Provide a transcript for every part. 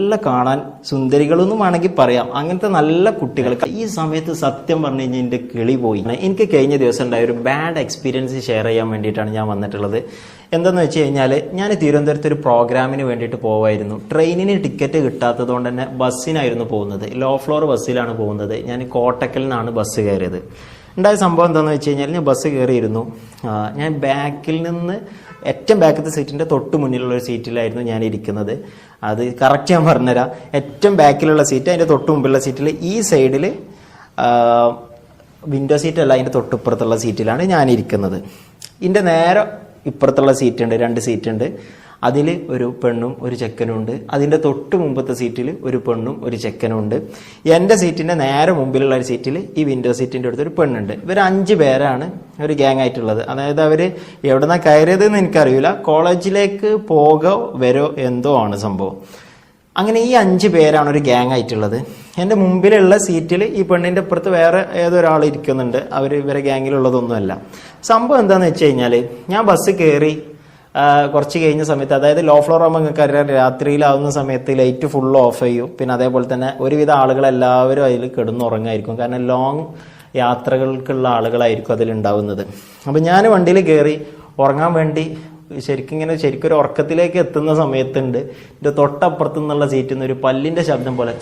നല്ല കാണാൻ സുന്ദരികളൊന്നും വേണമെങ്കിൽ പറയാം. അങ്ങനത്തെ നല്ല കുട്ടികൾ. ഈ സമയത്ത് സത്യം പറഞ്ഞു കഴിഞ്ഞാൽ എൻ്റെ കിളി പോയി. എനിക്ക് കഴിഞ്ഞ ദിവസം ഉണ്ടായ ഒരു ബാഡ് എക്സ്പീരിയൻസ് ഷെയർ ചെയ്യാൻ വേണ്ടിയിട്ടാണ് ഞാൻ വന്നിട്ടുള്ളത്. എന്താണെന്ന് വെച്ച് കഴിഞ്ഞാൽ ഞാൻ തിരുവനന്തപുരത്ത് ഒരു പ്രോഗ്രാമിന് വേണ്ടിയിട്ട് പോവായിരുന്നു. ട്രെയിനിന് ടിക്കറ്റ് കിട്ടാത്തത് കൊണ്ട് തന്നെ ബസ്സിനായിരുന്നു പോകുന്നത്. ലോ ഫ്ലോർ ബസ്സിലാണ് പോകുന്നത്. ഞാൻ കോട്ടക്കൽ നിന്നാണ് ബസ് കയറിയത്. ഉണ്ടായ സംഭവം എന്താണെന്ന് വെച്ച് കഴിഞ്ഞാൽ ഞാൻ ബസ് കയറിയിരുന്നു. ഞാൻ ബാക്കിൽ നിന്ന് ഏറ്റവും ബാക്കത്തെ സീറ്റിൻ്റെ തൊട്ട് മുന്നിലുള്ള ഒരു സീറ്റിലായിരുന്നു ഞാൻ ഇരിക്കുന്നത്. അത് കറക്റ്റ് ഞാൻ പറഞ്ഞുതരാം. ഏറ്റവും ബാക്കിലുള്ള സീറ്റ്, അതിൻ്റെ തൊട്ട് മുമ്പിലുള്ള സീറ്റിൽ ഈ സൈഡിൽ വിൻഡോ സീറ്റ് അല്ല, അതിൻ്റെ തൊട്ടിപ്പുറത്തുള്ള സീറ്റിലാണ് ഞാൻ ഇരിക്കുന്നത്. ഇതിൻ്റെ നേരെ ഇപ്പുറത്തുള്ള സീറ്റുണ്ട്, 2 സീറ്റുണ്ട്. അതിൽ ഒരു പെണ്ണും ഒരു ചെക്കനും ഉണ്ട്. അതിൻ്റെ തൊട്ട് മുമ്പത്തെ സീറ്റിൽ ഒരു പെണ്ണും ഒരു ചെക്കനും ഉണ്ട്. എൻ്റെ സീറ്റിൻ്റെ നേരെ മുമ്പിലുള്ള ഒരു സീറ്റിൽ ഈ വിൻഡോ സീറ്റിൻ്റെ അടുത്ത് ഒരു പെണ്ണുണ്ട്. ഇവർ 5 പേരാണ് ഒരു ഗ്യാങ് ആയിട്ടുള്ളത്. അതായത് അവർ എവിടെന്നാ കയറിയതെന്ന് എനിക്കറിയില്ല. കോളേജിലേക്ക് പോകോ വരോ എന്തോ ആണ് സംഭവം. അങ്ങനെ ഈ 5 പേരാണ് ഒരു ഗ്യാങ് ആയിട്ടുള്ളത്. എൻ്റെ മുമ്പിലുള്ള സീറ്റിൽ ഈ പെണ്ണിൻ്റെ അപ്പുറത്ത് വേറെ ഏതൊരാൾ ഇരിക്കുന്നുണ്ട്. അവർ ഇവരെ ഗ്യാങ്ങിലുള്ളതൊന്നുമല്ല. സംഭവം എന്താണെന്ന് വെച്ച് കഴിഞ്ഞാൽ ഞാൻ ബസ് കയറി കുറച്ച് കഴിഞ്ഞ സമയത്ത്, അതായത് ലോ ഫ്ലോർ ആകുമ്പോൾ നിങ്ങൾക്ക് അറിയാം രാത്രിയിലാവുന്ന സമയത്ത് ലൈറ്റ് ഫുൾ ഓഫ് ചെയ്യും. പിന്നെ അതേപോലെ തന്നെ ഒരുവിധ ആളുകളെല്ലാവരും അതിൽ കിടന്നുറങ്ങായിരിക്കും. കാരണം ലോങ് യാത്രകൾക്കുള്ള ആളുകളായിരിക്കും അതിലുണ്ടാവുന്നത്. അപ്പം ഞാൻ വണ്ടിയിൽ കയറി ഉറങ്ങാൻ വേണ്ടി ശരിക്കും ഒരു ഉറക്കത്തിലേക്ക് എത്തുന്ന സമയത്തുണ്ട് എൻ്റെ തൊട്ടപ്പുറത്തു നിന്നുള്ള സീറ്റിൽ നിന്ന് ഒരു പല്ലിൻ്റെ ശബ്ദം പോലെ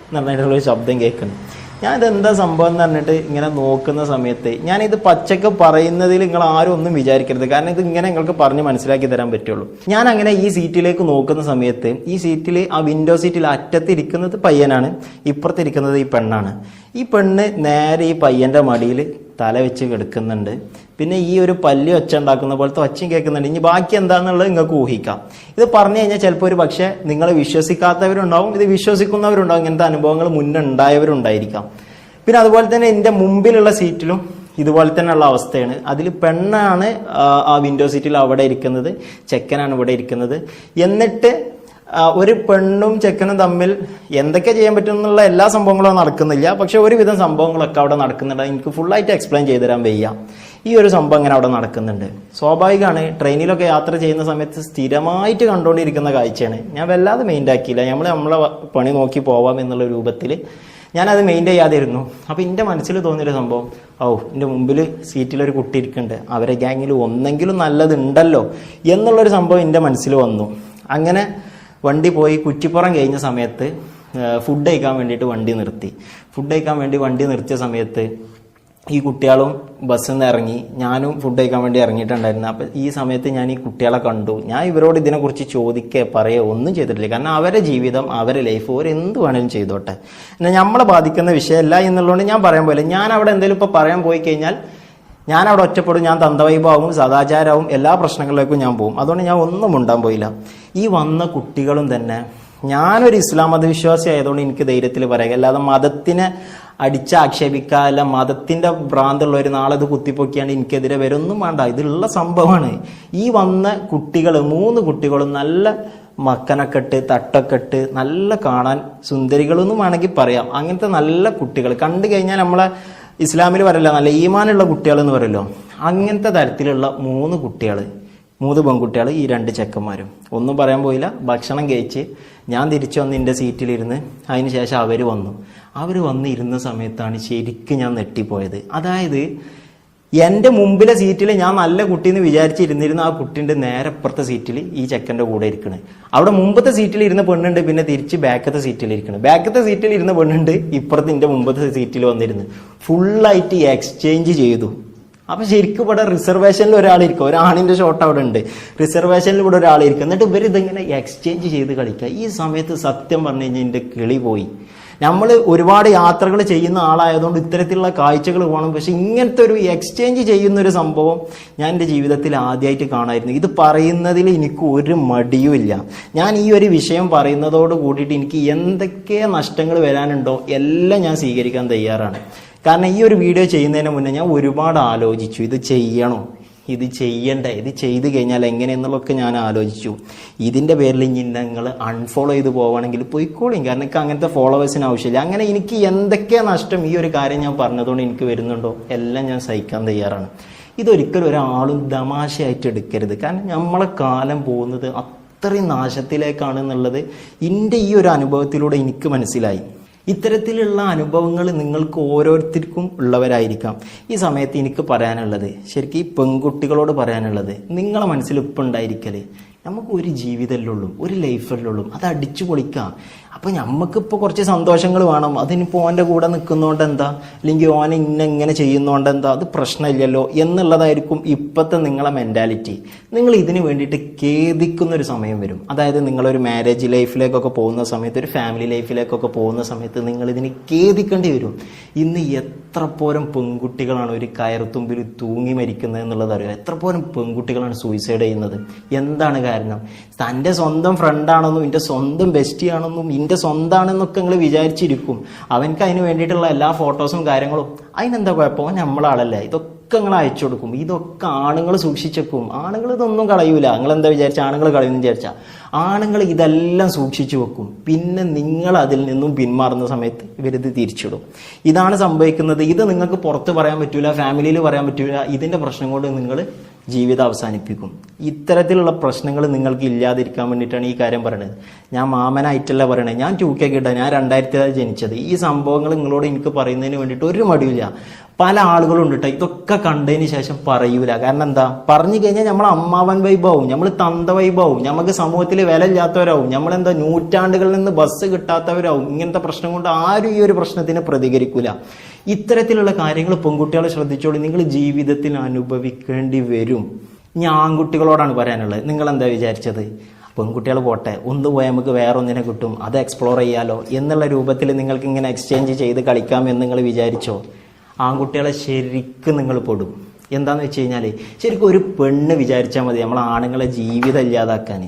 എന്ന് പറഞ്ഞിട്ടുള്ളൊരു ശബ്ദം കേൾക്കുന്നു. ഞാനിതെന്താ സംഭവം എന്ന് പറഞ്ഞിട്ട് ഇങ്ങനെ നോക്കുന്ന സമയത്ത് ഞാനിത് പച്ചക്ക് പറയുന്നതിൽ നിങ്ങൾ ആരും ഒന്നും വിചാരിക്കരുത്. കാരണം ഇത് ഇങ്ങനെ നിങ്ങൾക്ക് പറഞ്ഞ് മനസ്സിലാക്കി തരാൻ പറ്റുള്ളൂ. ഞാൻ അങ്ങനെ ഈ സീറ്റിലേക്ക് നോക്കുന്ന സമയത്ത് ഈ സീറ്റിൽ, ആ വിൻഡോ സീറ്റിൽ അറ്റത്തിരിക്കുന്നത് പയ്യനാണ്, ഇപ്പുറത്തിരിക്കുന്നത് ഈ പെണ്ണാണ്. ഈ പെണ്ണ് നേരെ ഈ പയ്യൻ്റെ മടിയിൽ തല വെച്ച് കിടക്കുന്നുണ്ട്. പിന്നെ ഈ ഒരു പല്ലി ഒച്ച ഉണ്ടാക്കുന്ന പോലത്തെ ഒച്ചയും കേൾക്കുന്നുണ്ട്. ഇനി ബാക്കി എന്താണെന്നുള്ളത് നിങ്ങൾക്ക് ഊഹിക്കാം. ഇത് പറഞ്ഞു കഴിഞ്ഞാൽ ചിലപ്പോൾ ഒരു പക്ഷേ നിങ്ങൾ വിശ്വസിക്കാത്തവരുണ്ടാവും, ഇത് വിശ്വസിക്കുന്നവരുണ്ടാവും. ഇങ്ങനത്തെ അനുഭവങ്ങൾ മുന്നേ ഉണ്ടായവരുണ്ടായിരിക്കാം. പിന്നെ അതുപോലെ തന്നെ എൻ്റെ മുമ്പിലുള്ള സീറ്റിലും ഇതുപോലെ തന്നെയുള്ള അവസ്ഥയാണ്. അതിൽ പെണ്ണാണ് ആ വിൻഡോ സീറ്റിൽ അവിടെ ഇരിക്കുന്നത്, ചെക്കനാണ് ഇവിടെ ഇരിക്കുന്നത്. എന്നിട്ട് ഒരു പെണ്ണും ചെക്കനും തമ്മിൽ എന്തൊക്കെ ചെയ്യാൻ പറ്റും എന്നുള്ള എല്ലാ സംഭവങ്ങളും നടക്കുന്നില്ല. പക്ഷെ ഒരുവിധം സംഭവങ്ങളൊക്കെ അവിടെ നടക്കുന്നുണ്ട്. എനിക്ക് ഫുള്ളായിട്ട് എക്സ്പ്ലെയിൻ ചെയ്തു തരാൻ വയ്യ. ഈ ഒരു സംഭവം അങ്ങനെ അവിടെ നടക്കുന്നുണ്ട്. സ്വാഭാവികമാണ്, ട്രെയിനിലൊക്കെ യാത്ര ചെയ്യുന്ന സമയത്ത് സ്ഥിരമായിട്ട് കണ്ടുകൊണ്ടിരിക്കുന്ന കാഴ്ചയാണ്. ഞാൻ വല്ലാതെ മെയിൻ്റ് ആക്കിയില്ല. നമ്മളെ പണി നോക്കി പോവാം എന്നുള്ള രൂപത്തിൽ ഞാനത് മെയിൻ്റ് ചെയ്യാതിരുന്നു. അപ്പോൾ എൻ്റെ മനസ്സിൽ തോന്നിയൊരു സംഭവം, എൻ്റെ മുമ്പിൽ സീറ്റിലൊരു കുട്ടി ഇരിക്കുന്നുണ്ട്, അവരെ ഗ്യാങ്ങിൽ ഒന്നെങ്കിലും നല്ലതുണ്ടല്ലോ എന്നുള്ളൊരു സംഭവം എൻ്റെ മനസ്സിൽ വന്നു. അങ്ങനെ വണ്ടി പോയി കുറ്റിപ്പുറം കഴിഞ്ഞ സമയത്ത് ഫുഡ് കഴിക്കാൻ വേണ്ടിയിട്ട് വണ്ടി നിർത്തി. ഫുഡ് കഴിക്കാൻ വേണ്ടി വണ്ടി നിർത്തിയ സമയത്ത് ഈ കുട്ടികളും ബസ്സിൽ നിന്ന് ഇറങ്ങി, ഞാനും ഫുഡ് കഴിക്കാൻ വേണ്ടി ഇറങ്ങിയിട്ടുണ്ടായിരുന്നു. അപ്പം ഈ സമയത്ത് ഞാൻ ഈ കുട്ടികളെ കണ്ടു. ഞാൻ ഇവരോട് ഇതിനെക്കുറിച്ച് പറയുകയോ ഒന്നും ചെയ്തിട്ടില്ല. കാരണം അവരെ ജീവിതം, അവരെ ലൈഫ് എന്ത് വേണേലും ചെയ്തോട്ടെ, എന്നാൽ നമ്മളെ ബാധിക്കുന്ന വിഷയമല്ല എന്നുള്ളതുകൊണ്ട് ഞാൻ പറയാൻ പോയില്ല. ഞാൻ അവിടെ എന്തെങ്കിലും ഇപ്പോൾ പറയാൻ പോയി കഴിഞ്ഞാൽ ഞാൻ അവിടെ ഒറ്റപ്പെടും, ഞാൻ തന്തവൈഭാവും സദാചാരവും എല്ലാ പ്രശ്നങ്ങളിലേക്കും ഞാൻ പോകും. അതുകൊണ്ട് ഞാൻ ഒന്നും ഉണ്ടാൻ പോയില്ല. ഈ വന്ന കുട്ടികളും തന്നെ, ഞാനൊരു ഇസ്ലാം മതവിശ്വാസി ആയതുകൊണ്ട് എനിക്ക് ധൈര്യത്തിൽ പറയാം. അല്ലാതെ മതത്തിനെ അടിച്ചാക്ഷേപിക്കാല്ല, മതത്തിന്റെ ഭ്രാന്തുള്ള ഒരു നാളത് കുത്തിപ്പൊക്കിയാണ്ട് എനിക്കെതിരെ വരൊന്നും വേണ്ട. ഇതുള്ള സംഭവമാണ്. ഈ വന്ന കുട്ടികൾ 3 കുട്ടികളും നല്ല മക്കനൊക്കെ ഇട്ട് തട്ടൊക്കെ ഇട്ട് നല്ല കാണാൻ സുന്ദരികളൊന്നും വേണമെങ്കിൽ പറയാം. അങ്ങനത്തെ നല്ല കുട്ടികൾ കണ്ടു കഴിഞ്ഞാൽ നമ്മളെ ഇസ്ലാമിൽ പറയില്ല, നല്ല ഈമാനുള്ള കുട്ടികൾ എന്ന് പറയല്ലോ, അങ്ങനത്തെ തരത്തിലുള്ള 3 കുട്ടികൾ, 3 പെൺകുട്ടികൾ, ഈ 2 ചെക്കന്മാരും. ഒന്നും പറയാൻ പോയില്ല. ഭക്ഷണം കഴിച്ച് ഞാൻ തിരിച്ചു വന്ന് എൻ്റെ സീറ്റിലിരുന്ന് അതിന് ശേഷം അവർ വന്ന് ഇരുന്ന സമയത്താണ് ശരിക്കും ഞാൻ നെട്ടിപ്പോയത്. അതായത് എൻ്റെ മുമ്പിലെ സീറ്റിൽ ഞാൻ നല്ല കുട്ടിയെന്ന് വിചാരിച്ചിരുന്നിരുന്ന ആ കുട്ടീൻ്റെ നേരെ അപ്പുറത്തെ സീറ്റിൽ ഈ ചെക്കൻ്റെ കൂടെ ഇരിക്കണേ. അവിടെ മുമ്പത്തെ സീറ്റിൽ ഇരുന്ന പെണ്ണുണ്ട്, പിന്നെ തിരിച്ച് ബാക്കത്തെ സീറ്റിൽ ഇരിക്കണം. ബാക്കത്തെ സീറ്റിൽ ഇരുന്ന പെണ്ണുണ്ട്, ഇപ്പുറത്ത് എൻ്റെ മുമ്പത്തെ സീറ്റിൽ വന്നിരുന്ന് ഫുള്ളായിട്ട് എക്സ്ചേഞ്ച് ചെയ്തു. അപ്പൊ ശരിക്കും ഇവിടെ റിസർവേഷനിൽ ഒരാളിരിക്കും, ഒരാണിന്റെ ഷോട്ട് അവിടെ ഉണ്ട്, റിസർവേഷനിൽ ഇവിടെ ഒരാളിരിക്കും. എന്നിട്ട് ഇവർ ഇതിങ്ങനെ എക്സ്ചേഞ്ച് ചെയ്ത് കളിക്കുക. ഈ സമയത്ത് സത്യം പറഞ്ഞു കഴിഞ്ഞാൽ എൻ്റെ കിളി പോയി. നമ്മൾ ഒരുപാട് യാത്രകൾ ചെയ്യുന്ന ആളായതുകൊണ്ട് ഇത്തരത്തിലുള്ള കാഴ്ചകൾ പോകണം. പക്ഷെ ഇങ്ങനത്തെ ഒരു എക്സ്ചേഞ്ച് ചെയ്യുന്ന ഒരു സംഭവം ഞാൻ എൻ്റെ ജീവിതത്തിൽ ആദ്യമായിട്ട് കാണായിരുന്നു. ഇത് പറയുന്നതിൽ എനിക്ക് ഒരു മടിയുമില്ല. ഞാൻ ഈ ഒരു വിഷയം പറയുന്നതോട് കൂടിയിട്ട് എനിക്ക് എന്തൊക്കെ നഷ്ടങ്ങൾ വരാനുണ്ടോ എല്ലാം ഞാൻ സ്വീകരിക്കാൻ തയ്യാറാണ്. കാരണം ഈ ഒരു വീഡിയോ ചെയ്യുന്നതിന് മുന്നേ ഞാൻ ഒരുപാട് ആലോചിച്ചു, ഇത് ചെയ്യണോ, ഇത് ചെയ്യണ്ടേ, ഇത് ചെയ്ത് കഴിഞ്ഞാൽ എങ്ങനെയെന്നുള്ളതൊക്കെ ഞാൻ ആലോചിച്ചു. ഇതിൻ്റെ പേരിൽ ഇനി നിങ്ങൾ അൺഫോളോ ചെയ്ത് പോവുകയാണെങ്കിൽ പോയിക്കോളും. കാരണം എനിക്ക് അങ്ങനത്തെ ഫോളോവേഴ്സിന് ആവശ്യമില്ല. അങ്ങനെ എനിക്ക് എന്തൊക്കെ നഷ്ടം ഈ ഒരു കാര്യം ഞാൻ പറഞ്ഞതുകൊണ്ട് എനിക്ക് വരുന്നുണ്ടോ എല്ലാം ഞാൻ സഹിക്കാൻ തയ്യാറാണ്. ഇതൊരിക്കലും ഒരാളും തമാശയായിട്ട് എടുക്കരുത്. കാരണം നമ്മളെ കാലം പോകുന്നത് അത്രയും നാശത്തിലേക്കാണ് എന്നുള്ളത് എൻ്റെ ഈ ഒരു അനുഭവത്തിലൂടെ എനിക്ക് മനസ്സിലായി. ഇത്തരത്തിലുള്ള അനുഭവങ്ങൾ നിങ്ങൾക്ക് ഓരോരുത്തർക്കും ഉള്ളവരായിരിക്കാം. ഈ സമയത്ത് എനിക്ക് പറയാനുള്ളത്, ശരിക്കും ഈ പെൺകുട്ടികളോട് പറയാനുള്ളത്, നിങ്ങളെ മനസ്സിൽ ഇപ്പം ഉണ്ടായിരിക്കല് നമുക്ക് ഒരു ജീവിതമല്ലേ ഉള്ളൂ, ഒരു ലൈഫല്ലേ ഉള്ളൂ, അത് അടിച്ചു പൊളിക്കാം. അപ്പം നമുക്കിപ്പോൾ കുറച്ച് സന്തോഷങ്ങൾ വേണം. അതിനിപ്പോൾ ഓൻ്റെ കൂടെ നിൽക്കുന്നതുകൊണ്ട് എന്താ, അല്ലെങ്കിൽ ഓൻ ഇങ്ങനെ ചെയ്യുന്നതുകൊണ്ട് എന്താ, അത് പ്രശ്നമില്ലല്ലോ എന്നുള്ളതായിരിക്കും ഇപ്പോഴത്തെ നിങ്ങളെ മെൻറ്റാലിറ്റി. നിങ്ങൾ ഇതിന് വേണ്ടിയിട്ട് ഖേദിക്കുന്നൊരു സമയം വരും. അതായത് നിങ്ങളൊരു മാരേജ് ലൈഫിലേക്കൊക്കെ പോകുന്ന സമയത്ത്, ഒരു ഫാമിലി ലൈഫിലേക്കൊക്കെ പോകുന്ന സമയത്ത് നിങ്ങൾ ഇതിന് ഖേദിക്കേണ്ടി വരും. ഇന്ന് എത്ര പോരം പെൺകുട്ടികളാണ് ഒരു കയറുത്തുമ്പിൽ തൂങ്ങി മരിക്കുന്നത് എന്നുള്ളത് അറിയാം. എത്ര പോരം പെൺകുട്ടികളാണ് സൂയിസൈഡ് ചെയ്യുന്നത്. എന്താണ് കാരണം? തൻ്റെ സ്വന്തം ഫ്രണ്ടാണെന്നും എൻ്റെ സ്വന്തം ബെസ്റ്റി ആണെന്നും എൻ്റെ സ്വന്തമാണെന്നൊക്കെ നിങ്ങൾ വിചാരിച്ചിരിക്കും. അവനക്ക് അതിന് വേണ്ടിയിട്ടുള്ള എല്ലാ ഫോട്ടോസും കാര്യങ്ങളും, അതിനെന്താ കുഴപ്പം, നമ്മളാളല്ലേ, ഇതൊക്കെ നിങ്ങൾ അയച്ചു കൊടുക്കും. ഇതൊക്കെ ആണുങ്ങൾ സൂക്ഷിച്ചേക്കും. ആണുങ്ങൾ ഇതൊന്നും കളയൂല. നിങ്ങൾ എന്താ വിചാരിച്ച ആണുങ്ങൾ കളയുമെന്ന് വിചാരിച്ചാൽ ആണുങ്ങൾ ഇതെല്ലാം സൂക്ഷിച്ചു വെക്കും. പിന്നെ നിങ്ങൾ അതിൽ നിന്നും പിന്മാറുന്ന സമയത്ത് ഇവരിത് തിരിച്ചിടും. ഇതാണ് സംഭവിക്കുന്നത്. ഇത് നിങ്ങൾക്ക് പുറത്ത് പറയാൻ പറ്റൂല, ഫാമിലിയിൽ പറയാൻ പറ്റൂല. ഇതിൻ്റെ പ്രശ്നം കൊണ്ട് നിങ്ങൾ ജീവിതം അവസാനിപ്പിക്കും. ഇത്തരത്തിലുള്ള പ്രശ്നങ്ങൾ നിങ്ങൾക്ക് ഇല്ലാതിരിക്കാൻ വേണ്ടിയിട്ടാണ് ഈ കാര്യം പറയുന്നത്. ഞാൻ മാമനായിട്ടല്ല പറയണത്. ഞാൻ 2K കിട്ടാൻ, ഞാൻ 2000 ജനിച്ചത്. ഈ സംഭവങ്ങൾ നിങ്ങളോട് എനിക്ക് പറയുന്നതിന് വേണ്ടിയിട്ട് ഒരു മടിയില്ല. പല ആളുകളും ഉണ്ട് കേട്ടോ, ഇതൊക്കെ കണ്ടതിന് ശേഷം പറയൂല. കാരണം എന്താ, പറഞ്ഞു കഴിഞ്ഞാൽ നമ്മൾ അമ്മാവൻ വൈബാവും, നമ്മൾ തന്ത വൈബാവും, നമുക്ക് സമൂഹത്തിൽ വില ഇല്ലാത്തവരാവും, നമ്മളെന്താ നൂറ്റാണ്ടുകളിൽ നിന്ന് ബസ് കിട്ടാത്തവരാവും. ഇങ്ങനത്തെ പ്രശ്നം കൊണ്ട് ആരും ഈ ഒരു പ്രശ്നത്തിന് പ്രതികരിക്കൂല. ഇത്തരത്തിലുള്ള കാര്യങ്ങൾ പെൺകുട്ടികളെ ശ്രദ്ധിച്ചോളൂ. നിങ്ങൾ ജീവിതത്തിൽ അനുഭവിക്കേണ്ടി വരും. ഇനി ആൺകുട്ടികളോടാണ് പറയാനുള്ളത്. നിങ്ങൾ എന്താ വിചാരിച്ചത്, പെൺകുട്ടികൾ പോട്ടെ, ഒന്ന് പോയാൽ നമുക്ക് വേറെ ഒന്നിനെ കിട്ടും, അത് എക്സ്പ്ലോർ ചെയ്യാലോ എന്നുള്ള രൂപത്തിൽ നിങ്ങൾക്ക് ഇങ്ങനെ എക്സ്ചേഞ്ച് ചെയ്ത് കളിക്കാമെന്ന് നിങ്ങൾ വിചാരിച്ചോ? ആൺകുട്ടികളെ ശരിക്കും നിങ്ങൾ പെടും. എന്താന്ന് വെച്ച് കഴിഞ്ഞാൽ, ശരിക്കും ഒരു പെണ്ണ് വിചാരിച്ചാൽ മതി നമ്മൾ ആണുങ്ങളെ ജീവിതം ഇല്ലാതാക്കാൻ.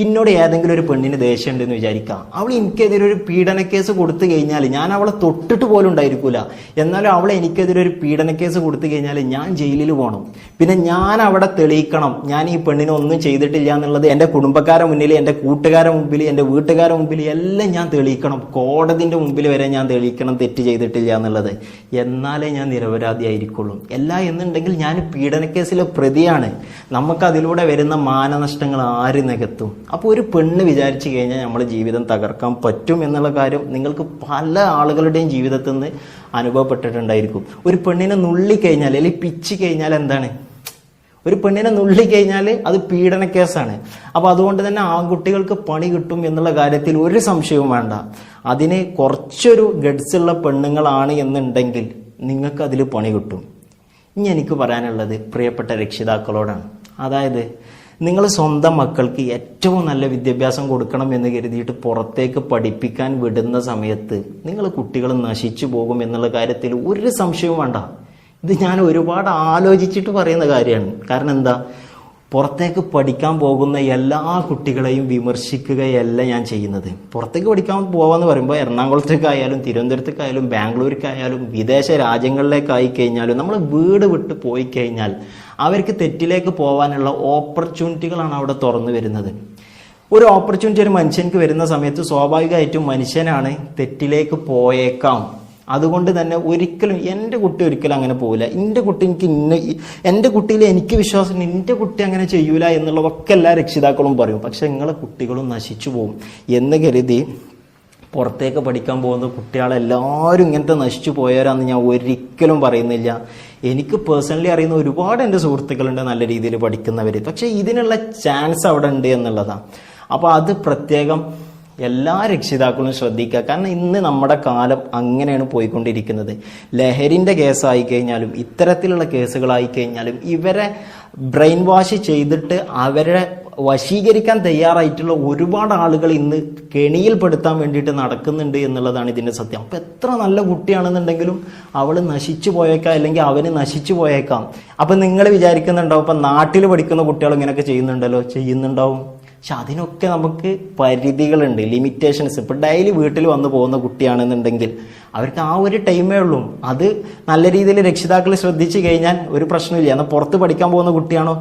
എന്നോട് ഏതെങ്കിലും ഒരു പെണ്ണിന് ദേഷ്യം ഉണ്ടെന്ന് വിചാരിക്കാം, അവൾ എനിക്കെതിരെ ഒരു പീഡന കേസ് കൊടുത്തു കഴിഞ്ഞാൽ ഞാൻ അവളെ തൊട്ടിട്ട് പോലും ഉണ്ടായിരിക്കൂല. എന്നാലും അവൾ എനിക്കെതിരെ ഒരു പീഡന കേസ് കൊടുത്തു കഴിഞ്ഞാൽ ഞാൻ ജയിലിൽ പോകണം. പിന്നെ ഞാൻ അവിടെ തെളിയിക്കണം ഞാൻ ഈ പെണ്ണിനെ ഒന്നും ചെയ്തിട്ടില്ല എന്നുള്ളത്. എൻ്റെ കുടുംബക്കാരുടെ മുന്നിൽ, എൻ്റെ കൂട്ടുകാരുടെ മുമ്പിൽ, എൻ്റെ വീട്ടുകാരുടെ മുമ്പിൽ എല്ലാം ഞാൻ തെളിയിക്കണം. കോടതിൻ്റെ മുമ്പിൽ വരെ ഞാൻ തെളിയിക്കണം തെറ്റ് ചെയ്തിട്ടില്ല എന്നുള്ളത്. എന്നാലേ ഞാൻ നിരപരാധിയായിരിക്കുള്ളൂ. അല്ല എന്നുണ്ടെങ്കിൽ ഞാൻ പീഡനക്കേസിലെ പ്രതിയാണ്. നമുക്കതിലൂടെ വരുന്ന മാനനഷ്ടങ്ങൾ ആര് നികത്തും? അപ്പോൾ ഒരു പെണ്ണ് വിചാരിച്ചു കഴിഞ്ഞാൽ നമ്മുടെ ജീവിതം തകർക്കാൻ പറ്റും എന്നുള്ള കാര്യം നിങ്ങൾക്ക് പല ആളുകളുടെയും ജീവിതത്തിൽ നിന്ന് അനുഭവപ്പെട്ടിട്ടുണ്ടായിരിക്കും. ഒരു പെണ്ണിനെ നുള്ളിക്കഴിഞ്ഞാൽ, അല്ലെങ്കിൽ പിച്ച് കഴിഞ്ഞാൽ എന്താണ്, ഒരു പെണ്ണിനെ നുള്ളിക്കഴിഞ്ഞാൽ അത് പീഡനക്കേസാണ്. അപ്പോൾ അതുകൊണ്ട് തന്നെ ആൺകുട്ടികൾക്ക് പണി കിട്ടും എന്നുള്ള കാര്യത്തിൽ ഒരു സംശയവും വേണ്ട. അതിന് കുറച്ചൊരു ഗഡ്സുള്ള പെണ്ണുങ്ങളാണ് എന്നുണ്ടെങ്കിൽ നിങ്ങൾക്ക് അതിൽ പണി കിട്ടും. ഇനി എനിക്ക് പറയാനുള്ളത് പ്രിയപ്പെട്ട രക്ഷിതാക്കളോടാണ്. അതായത് നിങ്ങൾ സ്വന്തം മക്കൾക്ക് ഏറ്റവും നല്ല വിദ്യാഭ്യാസം കൊടുക്കണം എന്ന് കരുതിയിട്ട് പുറത്തേക്ക് പഠിപ്പിക്കാൻ വിടുന്ന സമയത്ത് നിങ്ങൾ കുട്ടികൾ നശിച്ചു പോകും എന്നുള്ള കാര്യത്തിൽ ഒരു സംശയവും വേണ്ട. ഇത് ഞാൻ ഒരുപാട് ആലോചിച്ചിട്ട് പറയുന്ന കാര്യമാണ്. കാരണം എന്താ, പുറത്തേക്ക് പഠിക്കാൻ പോകുന്ന എല്ലാ കുട്ടികളെയും വിമർശിക്കുകയല്ല ഞാൻ ചെയ്യുന്നത്. പുറത്തേക്ക് പഠിക്കാൻ പോകാമെന്ന് പറയുമ്പോൾ എറണാകുളത്തേക്കായാലും തിരുവനന്തപുരത്തേക്കായാലും ബാംഗ്ലൂർക്കായാലും വിദേശ രാജ്യങ്ങളിലേക്കായി കഴിഞ്ഞാലും നമ്മൾ വീട് വിട്ട് പോയി കഴിഞ്ഞാൽ അവർക്ക് തെറ്റിലേക്ക് പോകാനുള്ള ഓപ്പർച്യൂണിറ്റികളാണ് അവിടെ തുറന്നു വരുന്നത്. ഒരു ഓപ്പർച്യൂണിറ്റി ഒരു മനുഷ്യർക്ക് വരുന്ന സമയത്ത് സ്വാഭാവികമായിട്ടും മനുഷ്യനാണ് തെറ്റിലേക്ക് പോയേക്കാം. അതുകൊണ്ട് തന്നെ ഒരിക്കലും എൻ്റെ കുട്ടി ഒരിക്കലും അങ്ങനെ പോവില്ല. എൻ്റെ കുട്ടി എൻ്റെ കുട്ടിയിൽ എനിക്ക് വിശ്വാസം, എൻ്റെ കുട്ടി അങ്ങനെ ചെയ്യൂല എന്നുള്ളതൊക്കെ എല്ലാ രക്ഷിതാക്കളും പറയും. പക്ഷെ നിങ്ങളെ കുട്ടികളും നശിച്ചു പോകും എന്ന് കരുതി പുറത്തേക്ക് പഠിക്കാൻ പോകുന്ന കുട്ടികളെല്ലാവരും ഇങ്ങനത്തെ നശിച്ചു പോയവരാന്ന് ഞാൻ ഒരിക്കലും പറയുന്നില്ല. എനിക്ക് പേഴ്സണലി അറിയുന്ന ഒരുപാട് എൻ്റെ സുഹൃത്തുക്കളുണ്ട് നല്ല രീതിയിൽ പഠിക്കുന്നവർ. പക്ഷെ ഇതിനുള്ള ചാൻസ് അവിടെ ഉണ്ട് എന്നുള്ളതാണ്. അപ്പോൾ അത് പ്രത്യേകം എല്ലാ രക്ഷിതാക്കളും ശ്രദ്ധിക്കുക. കാരണം ഇന്ന് നമ്മുടെ കാലം അങ്ങനെയാണ് പോയിക്കൊണ്ടിരിക്കുന്നത്. ലഹരിൻ്റെ കേസായി കഴിഞ്ഞാലും ഇത്തരത്തിലുള്ള കേസുകളായി കഴിഞ്ഞാലും ഇവരെ ബ്രെയിൻ വാഷ് ചെയ്തിട്ട് അവരെ വശീകരിക്കാൻ തയ്യാറായിട്ടുള്ള ഒരുപാട് ആളുകൾ ഇന്ന് കെണിയിൽപ്പെടുത്താൻ വേണ്ടിയിട്ട് നടക്കുന്നുണ്ട് എന്നുള്ളതാണ് ഇതിൻ്റെ സത്യം. അപ്പം എത്ര നല്ല കുട്ടിയാണെന്നുണ്ടെങ്കിലും അവൾ നശിച്ചു പോയേക്കാം, അല്ലെങ്കിൽ അവന് നശിച്ചു പോയേക്കാം. അപ്പം നിങ്ങൾ വിചാരിക്കുന്നുണ്ടാവും ഇപ്പം നാട്ടിൽ പഠിക്കുന്ന കുട്ടികൾ ഇങ്ങനെയൊക്കെ ചെയ്യുന്നുണ്ടല്ലോ, ചെയ്യുന്നുണ്ടാവും. പക്ഷെ അതിനൊക്കെ നമുക്ക് പരിധികളുണ്ട്, ലിമിറ്റേഷൻസ്. ഇപ്പം ഡെയിലി വീട്ടിൽ വന്നു പോകുന്ന കുട്ടിയാണെന്നുണ്ടെങ്കിൽ അവർക്ക് ആ ഒരു ടൈമേ ഉള്ളൂ. അത് നല്ല രീതിയിൽ രക്ഷിതാക്കൾ ശ്രദ്ധിച്ചു കഴിഞ്ഞാൽ ഒരു പ്രശ്നമില്ല. എന്നാൽ പുറത്ത് പഠിക്കാൻ പോകുന്ന കുട്ടിയാണോ,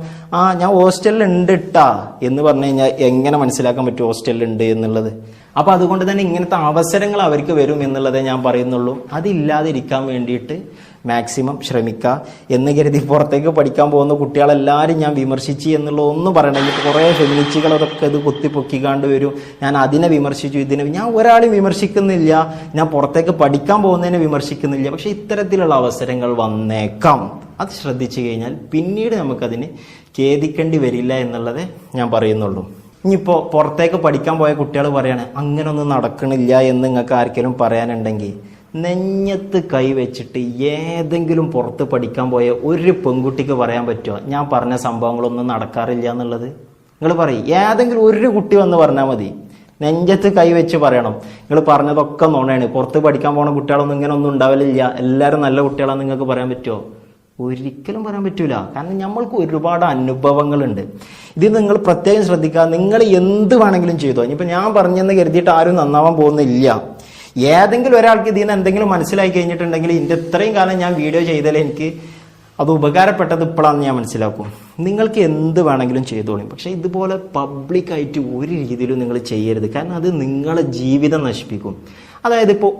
ഞാൻ ഹോസ്റ്റലിൽ ഉണ്ട് ഇട്ടാ എന്ന് പറഞ്ഞു കഴിഞ്ഞാൽ എങ്ങനെ മനസ്സിലാക്കാൻ പറ്റും ഹോസ്റ്റലിൽ ഉണ്ട് എന്നുള്ളത്? അപ്പം അതുകൊണ്ട് തന്നെ ഇങ്ങനത്തെ അവസരങ്ങൾ അവർക്ക് വരും എന്നുള്ളതേ ഞാൻ പറയുന്നുള്ളൂ. അതില്ലാതിരിക്കാൻ വേണ്ടിയിട്ട് മാക്സിമം ശ്രമിക്കുക എന്ന് കരുതി പുറത്തേക്ക് പഠിക്കാൻ പോകുന്ന കുട്ടികളെല്ലാവരും ഞാൻ വിമർശിച്ചു എന്നുള്ള ഒന്നും പറയണമെങ്കിൽ കുറേ ഫെമിനിസ്റ്റുകൾ അതൊക്കെ ഇത് കുത്തിപ്പൊക്കിക്കാണ്ട് വരും, ഞാൻ അതിനെ വിമർശിച്ചു ഇതിനെ, ഞാൻ ഒരാളെയും വിമർശിക്കുന്നില്ല, ഞാൻ പുറത്തേക്ക് പഠിക്കാൻ പോകുന്നതിനെ വിമർശിക്കുന്നില്ല. പക്ഷെ ഇത്തരത്തിലുള്ള അവസരങ്ങൾ വന്നേക്കാം. അത് ശ്രദ്ധിച്ചു കഴിഞ്ഞാൽ പിന്നീട് നമുക്കതിന് ഖേദിക്കേണ്ടി വരില്ല എന്നുള്ളത് ഞാൻ പറയുന്നുള്ളൂ. ഇനിയിപ്പോൾ പുറത്തേക്ക് പഠിക്കാൻ പോയ കുട്ടികൾ പറയാണ് അങ്ങനൊന്നും നടക്കണില്ല എന്ന് നിങ്ങൾക്ക് ആർക്കെങ്കിലും പറയാനുണ്ടെങ്കിൽ നെഞ്ഞത്ത് കൈ വെച്ചിട്ട് ഏതെങ്കിലും പുറത്ത് പഠിക്കാൻ പോയ ഒരു പെൺകുട്ടിക്ക് പറയാൻ പറ്റുമോ ഞാൻ പറഞ്ഞ സംഭവങ്ങളൊന്നും നടക്കാറില്ല എന്നുള്ളത്? നിങ്ങൾ പറയും, ഏതെങ്കിലും ഒരു കുട്ടി വന്ന് പറഞ്ഞാൽ മതി, നെഞ്ചത്ത് കൈ വെച്ച് പറയണം നിങ്ങൾ പറഞ്ഞതൊക്കെ നുണയാണ്, പുറത്ത് പഠിക്കാൻ പോണ കുട്ടികളൊന്നും ഇങ്ങനെ ഒന്നും ഉണ്ടാവില്ല, എല്ലാവരും നല്ല കുട്ടികളാണെന്ന് നിങ്ങൾക്ക് പറയാൻ പറ്റുമോ? ഒരിക്കലും പറയാൻ പറ്റൂല. കാരണം നമ്മൾക്ക് ഒരുപാട് അനുഭവങ്ങളുണ്ട്. ഇത് നിങ്ങൾ പ്രത്യേകം ശ്രദ്ധിക്കുക. നിങ്ങൾ എന്ത് വേണമെങ്കിലും ചെയ്തോ, ഇനിയിപ്പോൾ ഞാൻ പറഞ്ഞെന്ന് കരുതിയിട്ട് ആരും നന്നാവാൻ പോകുന്നില്ല. ഏതെങ്കിലും ഒരാൾക്ക് ഇതിൽ നിന്ന് എന്തെങ്കിലും മനസ്സിലായി കഴിഞ്ഞിട്ടുണ്ടെങ്കിൽ ഇതിൻ്റെ ഇത്രയും കാലം ഞാൻ വീഡിയോ ചെയ്താൽ എനിക്ക് അത് ഉപകാരപ്പെട്ടത് ഇപ്പോഴാണെന്ന് ഞാൻ മനസ്സിലാക്കും. നിങ്ങൾക്ക് എന്ത് വേണമെങ്കിലും ചെയ്തോളും, പക്ഷെ ഇതുപോലെ പബ്ലിക്കായിട്ട് ഒരു രീതിയിലും നിങ്ങൾ ചെയ്യരുത്. കാരണം അത് നിങ്ങളെ ജീവിതം നശിപ്പിക്കും. അതായത് ഇപ്പോൾ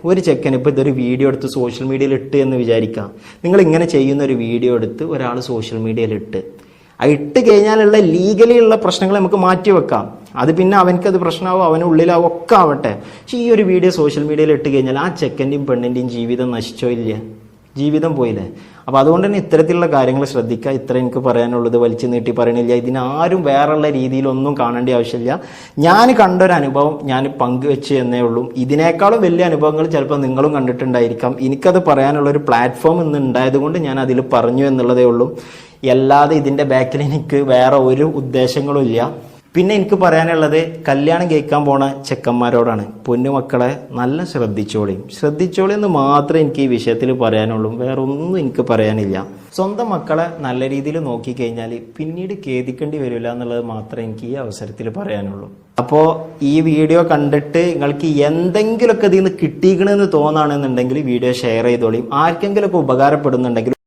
ഒരു ചെക്കൻ ഇപ്പോൾ ഇതൊരു വീഡിയോ എടുത്ത് സോഷ്യൽ മീഡിയയിൽ ഇട്ട് എന്ന് വിചാരിക്കാം. നിങ്ങൾ ഇങ്ങനെ ചെയ്യുന്ന ഒരു വീഡിയോ എടുത്ത് ഒരാൾ സോഷ്യൽ മീഡിയയിൽ ഇട്ട് കഴിഞ്ഞാലുള്ള ലീഗലി ഉള്ള പ്രശ്നങ്ങൾ നമുക്ക് മാറ്റി വെക്കാം. അത് പിന്നെ അവനക്കത് പ്രശ്നമാവും, അവനുള്ളിലാവും, ഒക്കെ ആവട്ടെ. പക്ഷെ ഈ ഒരു വീഡിയോ സോഷ്യൽ മീഡിയയിൽ ഇട്ട് കഴിഞ്ഞാൽ ആ ചെക്കൻ്റെയും പെണ്ണിൻ്റെയും ജീവിതം നശിച്ചോ ഇല്ല, ജീവിതം പോയില്ലേ? അപ്പോൾ അതുകൊണ്ട് തന്നെ ഇത്തരത്തിലുള്ള കാര്യങ്ങൾ ശ്രദ്ധിക്കുക. ഇത്ര എനിക്ക് പറയാനുള്ളത്, വലിച്ചു നീട്ടി പറയണില്ല. ഇതിനാരും വേറെയുള്ള രീതിയിലൊന്നും കാണേണ്ട ആവശ്യമില്ല. ഞാൻ കണ്ടൊരനുഭവം ഞാൻ പങ്കുവെച്ച് എന്നേ ഉള്ളൂ. ഇതിനേക്കാളും വലിയ അനുഭവങ്ങൾ ചിലപ്പോൾ നിങ്ങളും കണ്ടിട്ടുണ്ടായിരിക്കാം. എനിക്കത് പറയാനുള്ളൊരു പ്ലാറ്റ്ഫോം ഇന്ന് ഉണ്ടായത് കൊണ്ട് ഞാൻ അതിൽ പറഞ്ഞു എന്നുള്ളതേ ഉള്ളൂ. അല്ലാതെ ഇതിൻ്റെ ബാക്കിൽ എനിക്ക് വേറെ ഒരു ഉദ്ദേശങ്ങളും ഇല്ല. പിന്നെ എനിക്ക് പറയാനുള്ളത് കല്യാണം കഴിക്കാൻ പോണ ചെക്കന്മാരോടാണ്. പൊന്നുമക്കളെ നല്ല ശ്രദ്ധിച്ചോളി എന്ന് മാത്രമേ എനിക്ക് ഈ വിഷയത്തിൽ പറയാനുള്ളൂ. വേറെ ഒന്നും എനിക്ക് പറയാനില്ല. സ്വന്തം മക്കളെ നല്ല രീതിയിൽ നോക്കിക്കഴിഞ്ഞാൽ പിന്നീട് ഖേദിക്കേണ്ടി വരില്ല എന്നുള്ളത് മാത്രമേ എനിക്ക് ഈ അവസരത്തിൽ പറയാനുള്ളൂ. അപ്പോൾ ഈ വീഡിയോ കണ്ടിട്ട് നിങ്ങൾക്ക് എന്തെങ്കിലുമൊക്കെ ഇതിൽ നിന്ന് കിട്ടിക്കണമെന്ന് തോന്നുകയാണെന്നുണ്ടെങ്കിൽ വീഡിയോ ഷെയർ ചെയ്തോളിയും. ആർക്കെങ്കിലുമൊക്കെ ഉപകാരപ്പെടുന്നുണ്ടെങ്കിൽ